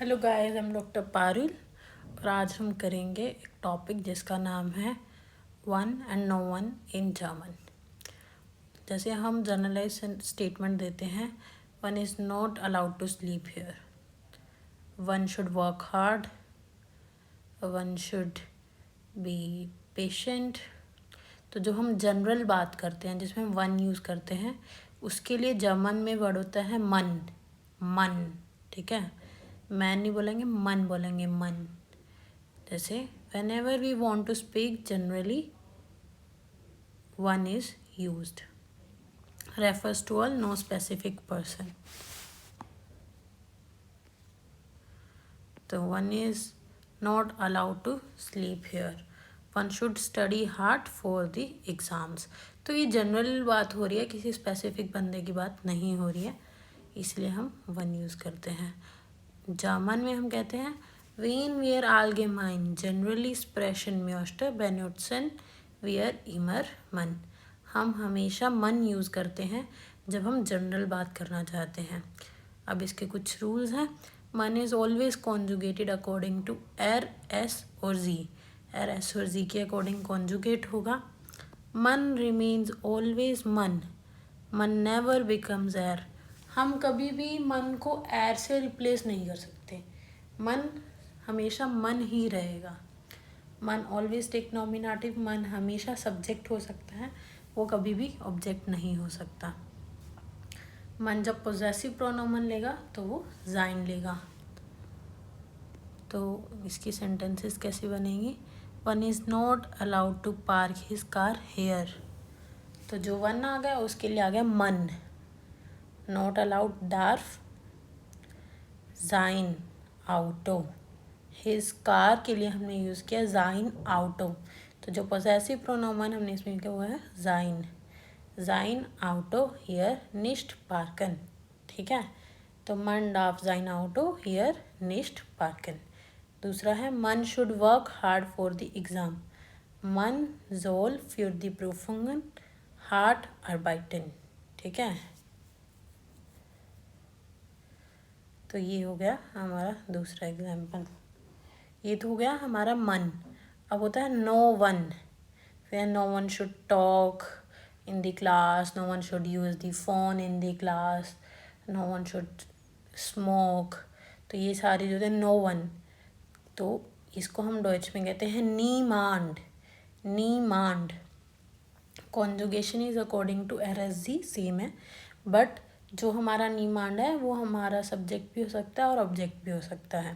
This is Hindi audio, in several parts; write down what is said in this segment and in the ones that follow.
हेलो गाइस, हम डॉक्टर पारुल और आज हम करेंगे एक टॉपिक जिसका नाम है one and no one in German. जैसे हम जनरलाइज स्टेटमेंट देते हैं, one is not allowed to sleep here, one should work hard, one should be patient. तो जो हम जनरल बात करते हैं जिसमें वन यूज़ करते हैं, उसके लिए जर्मन में वर्ड होता है मन। मन, ठीक है, मैन नहीं बोलेंगे, मन बोलेंगे, मन। जैसे whenever we want to speak generally one is used, refers to a no specific person. तो one is not allowed to sleep here, one should study hard for the exams. तो ये जनरल बात हो रही है, किसी स्पेसिफिक बंदे की बात नहीं हो रही है, इसलिए हम वन यूज़ करते हैं। जर्मन में हम कहते हैं wen wir allgemein generally sprechen möchte benutzen wir immer मन। हम हमेशा मन यूज़ करते हैं जब हम जनरल बात करना चाहते हैं। अब इसके कुछ रूल्स हैं। मन is always conjugated according to एर, एस और जी। एर, एस और जी के अकॉर्डिंग कॉन्जुगेट होगा। मन रिमेन्स ऑलवेज मन, मन नेवर बिकम्स एर। हम कभी भी मन को एर से रिप्लेस नहीं कर सकते, मन हमेशा मन ही रहेगा। मन ऑलवेज टेक नॉमिनेटिव, मन हमेशा सब्जेक्ट हो सकता है, वो कभी भी ऑब्जेक्ट नहीं हो सकता। मन जब पोजेसिव प्रोनोमन लेगा तो वो जाइन लेगा। तो इसकी सेंटेंसेस कैसी बनेंगी? One is not allowed to park his car here. तो जो वन आ गया उसके लिए आ गया मन। नॉट अलाउड डार्फ, जाइन आउटो। हिज कार के लिए हमने यूज़ किया जाइन आउटो। तो जो पोजेसिव प्रोनोमन हमने इसमें किया हुआ है जाइन। जाइन आउटो हियर निस्ट पार्कन, ठीक है। तो मन डार्फ जाइन आउटो हियर निस्ट पार्कन। दूसरा है मन should work hard for the exam, मन सोल फ्यूर द प्रूफुंगन हार्ट अर्बाइटन, ठीक है। तो ये हो गया हमारा दूसरा एग्जाम्पल। ये तो हो गया हमारा मन। अब होता है नो वन, फिर no one should talk in the class, no one should use the phone in the class, no one should smoke. तो ये सारी जो है नो वन, तो इसको हम डॉइच में कहते हैं नीमांड। नीमांड conjugation is according to RSG same है, बट जो हमारा नीमांड है वो हमारा सब्जेक्ट भी हो सकता है और ऑब्जेक्ट भी हो सकता है।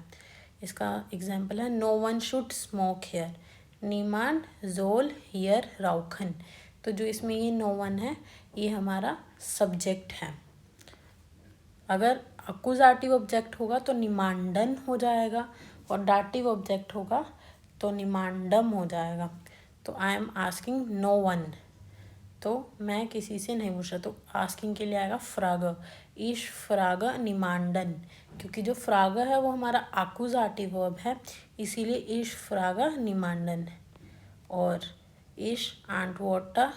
इसका एग्जाम्पल है no one should smoke here, नीमांड जोल हियर राउखन। तो जो इसमें ये नो वन है ये हमारा सब्जेक्ट है। अगर अकुजाटिव ऑब्जेक्ट होगा तो निमांडन हो जाएगा, और डाटिव ऑब्जेक्ट होगा तो निमांडम हो जाएगा। तो I am asking no one, तो मैं किसी से नहीं पूछ रहा, तो आस्किंग के लिए आएगा फ्राग। ईश फ्राग निमांडन, क्योंकि जो फ्राग है वो हमारा आकुजाटिव वर्ब है, इसीलिए ईश फ्राग निमांडन। और ईश आंटवोटा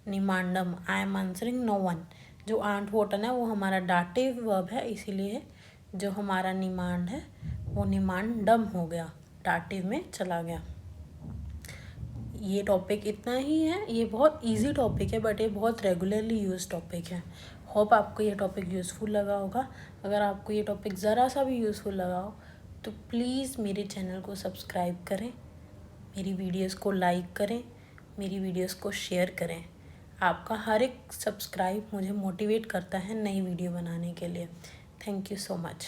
निमांडम, I am answering no one. जो आंटवोटन है वो हमारा डाटिव वर्ब है, इसीलिए जो हमारा निमांड है वो निमांडम हो गया, डाटिव में चला गया। ये टॉपिक इतना ही है। ये बहुत इजी टॉपिक है, बट ये बहुत रेगुलरली यूज टॉपिक है। होप आपको ये टॉपिक यूज़फुल लगा होगा। अगर आपको ये टॉपिक ज़रा सा भी यूज़फुल लगा हो तो प्लीज़ मेरे चैनल को सब्सक्राइब करें, मेरी वीडियोस को लाइक करें, मेरी वीडियोस को शेयर करें। आपका हर एक सब्सक्राइब मुझे मोटिवेट करता है नई वीडियो बनाने के लिए। Thank you so much.